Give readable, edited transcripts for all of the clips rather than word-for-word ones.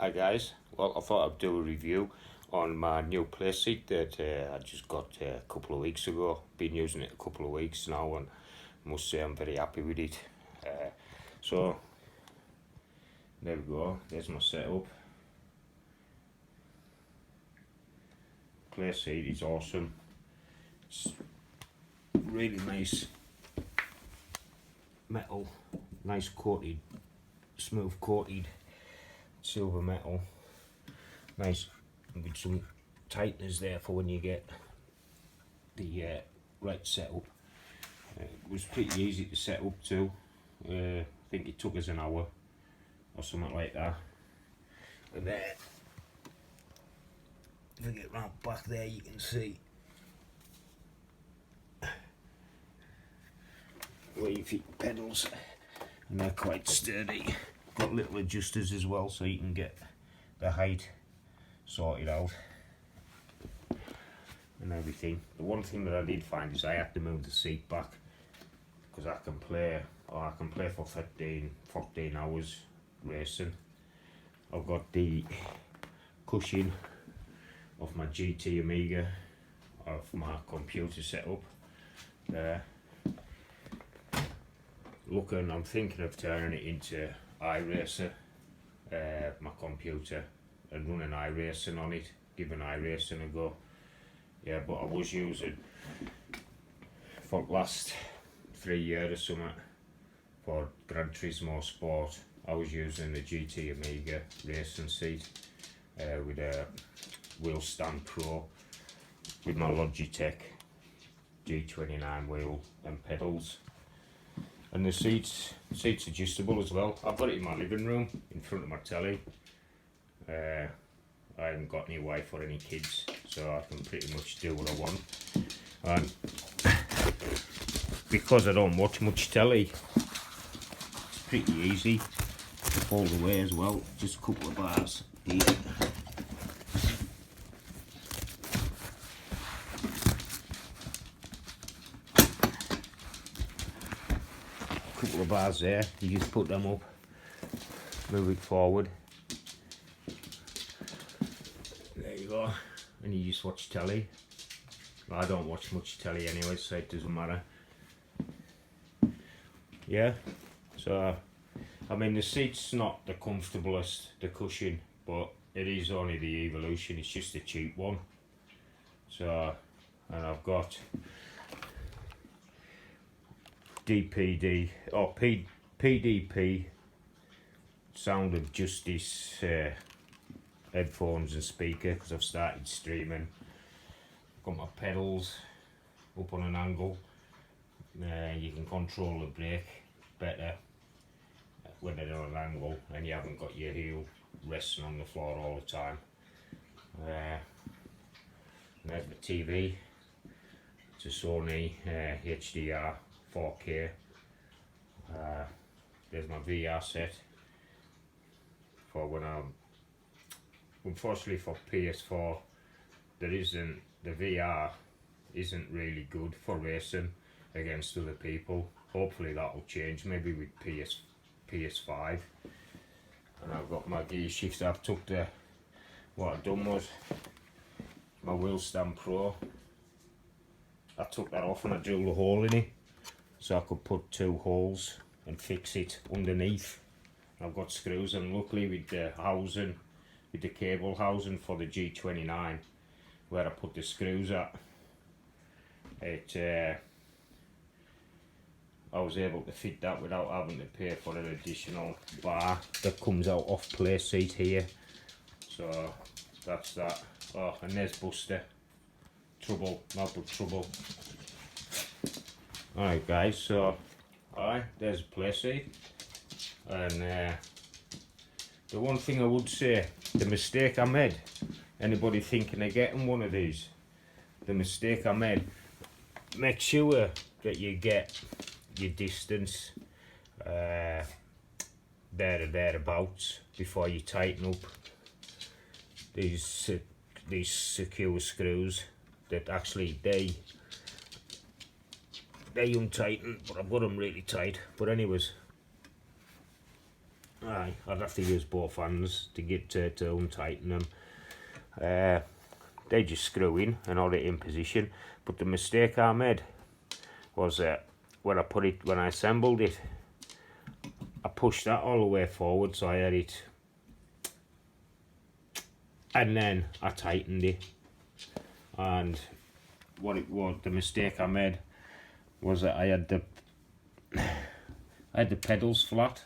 Hi guys, well I thought I'd do a review on my new Playseat that I just got a couple of weeks ago. Been using it a couple of weeks now and I must say I'm very happy with it. So there we go, there's my setup. Playseat is awesome. It's really nice metal, nice coated, smooth coated silver metal, nice with some tighteners there for when you get the right setup. It was pretty easy to set up too. I think it took us an hour or something like that. And there, if I get round back there, you can see wavy pedals, and they're quite sturdy. Got little adjusters as well, so you can get the height sorted out and everything. The one thing that I did find is I had to move the seat back because I can play for 14 hours racing. I've got the cushion of my GT Amiga of my computer setup there. I'm thinking of turning it into iRacer, my computer, and running iRacing on it, giving iRacing a go. Yeah, but I was using, for the last 3 years or something, for Gran Turismo Sport, I was using the GT Amiga racing seat with a wheel stand pro with my Logitech G29 wheel and pedals. And the seat's adjustable as well. I've got it in my living room in front of my telly. I haven't got any wife or any kids, so I can pretty much do what I want. And because I don't watch much telly, it's pretty easy to fold away as well. Just a couple of bars here. Couple of bars there, you just put them up, move it forward, there you go, and you just watch telly. I don't watch much telly anyway, so it doesn't matter. Yeah, so I mean the seat's not the comfortablest, the cushion, but it is only the Evolution, it's just a cheap one. So, and I've got PDP Sound of Justice headphones and speaker because I've started streaming. Got my pedals up on an angle. You can control the brake better when they're on an angle and you haven't got your heel resting on the floor all the time. There's my TV. It's a Sony HDR 4K. There's my VR set for when I'm, unfortunately for PS4, the VR isn't really good for racing against other people. Hopefully that will change, maybe with PS5. And I've got my gear shift. I've took what I've done was my wheel stand pro. I took that off and I drilled a hole in it so I could put 2 holes and fix it underneath. I've got screws, and luckily with the housing, with the cable housing for the G29 where I put the screws at, I was able to fit that without having to pay for an additional bar that comes out off Playseat here. So that's that. Oh, and there's Buster. Trouble, not but trouble. Alright guys, so alright, there's a Playseat. And the one thing I would say, the mistake I made, anybody thinking of getting one of these, the mistake I made, make sure that you get your distance thereabouts before you tighten up these secure screws that actually they untighten, but I've got them really tight. But anyways, I'd have to use both hands to get to untighten them. They just screw in and hold it in position. But the mistake I made was when I assembled it, I pushed that all the way forward, so I had it, and then I tightened it. And the mistake I made was that I had the pedals flat,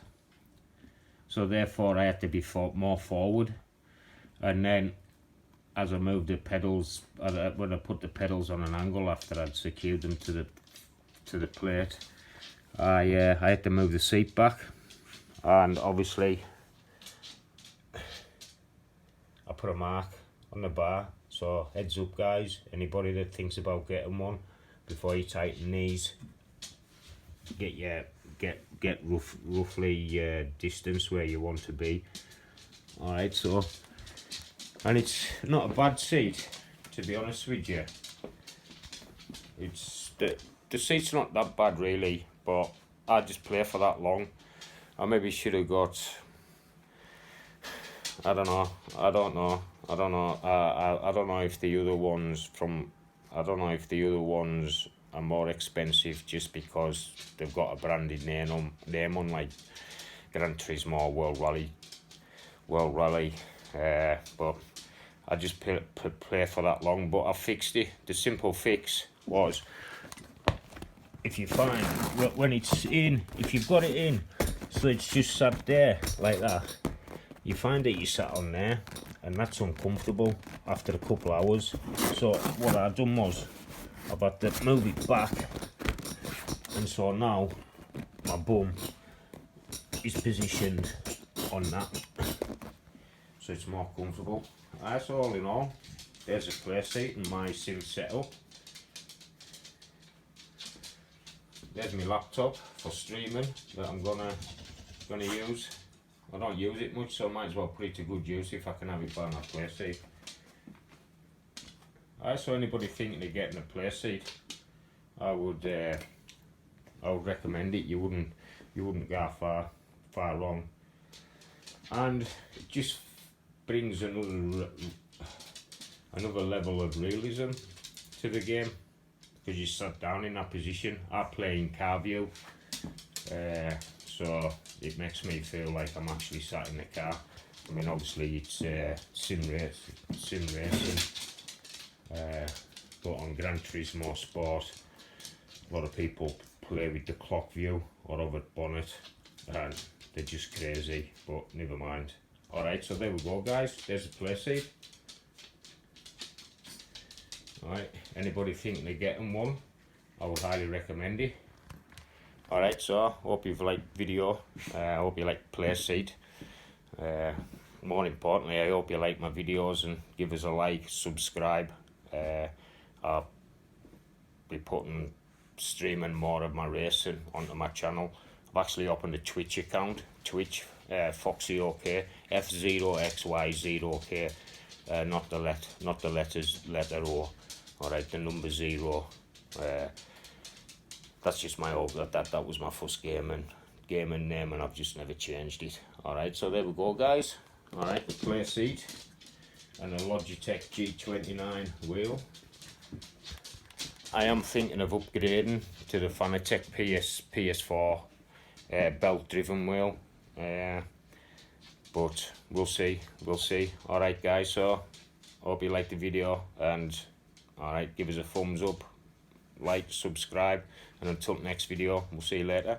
so therefore I had to be more forward. And then as I moved the pedals, when I put the pedals on an angle after I'd secured them to the plate, I had to move the seat back, and obviously I put a mark on the bar. So heads up, guys, anybody that thinks about getting one, before you tighten these, get roughly distance where you want to be. Alright, so, and it's not a bad seat, to be honest with you. It's the seat's not that bad really, but I just play for that long. I maybe should have got, I don't know if the other ones are more expensive just because they've got a branded name on, like Gran Turismo, World Rally, but I just play for that long. But I fixed it. The simple fix was, if you find when it's in, if you've got it in so it's just sat there like that, you find that you sat on there and that's uncomfortable after a couple of hours. So what I done was I've had to move it back, and so now my bum is positioned on that, so it's more comfortable. That's all in all. There's a Playseat and my sim setup. There's my laptop for streaming that I'm gonna use. I don't use it much, so I might as well put it to good use if I can have it by my Playseat. So anybody thinking of getting a Playseat, I would recommend it. You wouldn't go far wrong, and it just brings another level of realism to the game, because you sat down in that position. I play in car view, so it makes me feel like I'm actually sat in the car. I mean, obviously it's sim racing, but on Gran Turismo Sport, a lot of people play with the clock view or over bonnet, and they're just crazy, but never mind. Alright, so there we go, guys. There's the Playseat. Alright, anybody thinking of getting one, I would highly recommend it. Alright, so hope you've liked video. I hope you like Playseat. More importantly, I hope you like my videos and give us a like, subscribe. I'll be streaming more of my racing onto my channel. I've actually opened a Twitch account, Twitch, Foxy OK, F0XY0K, not the letter O. Alright, the number 0. That's just my old, that was my first gaming name, and I've just never changed it. Alright, so there we go, guys. Alright, the Playseat and a Logitech G29 wheel. I am thinking of upgrading to the Fanatec PS4 belt driven wheel, but we'll see. Alright, guys, so hope you liked the video, and alright, give us a thumbs up, like, subscribe, and until next video, we'll see you later.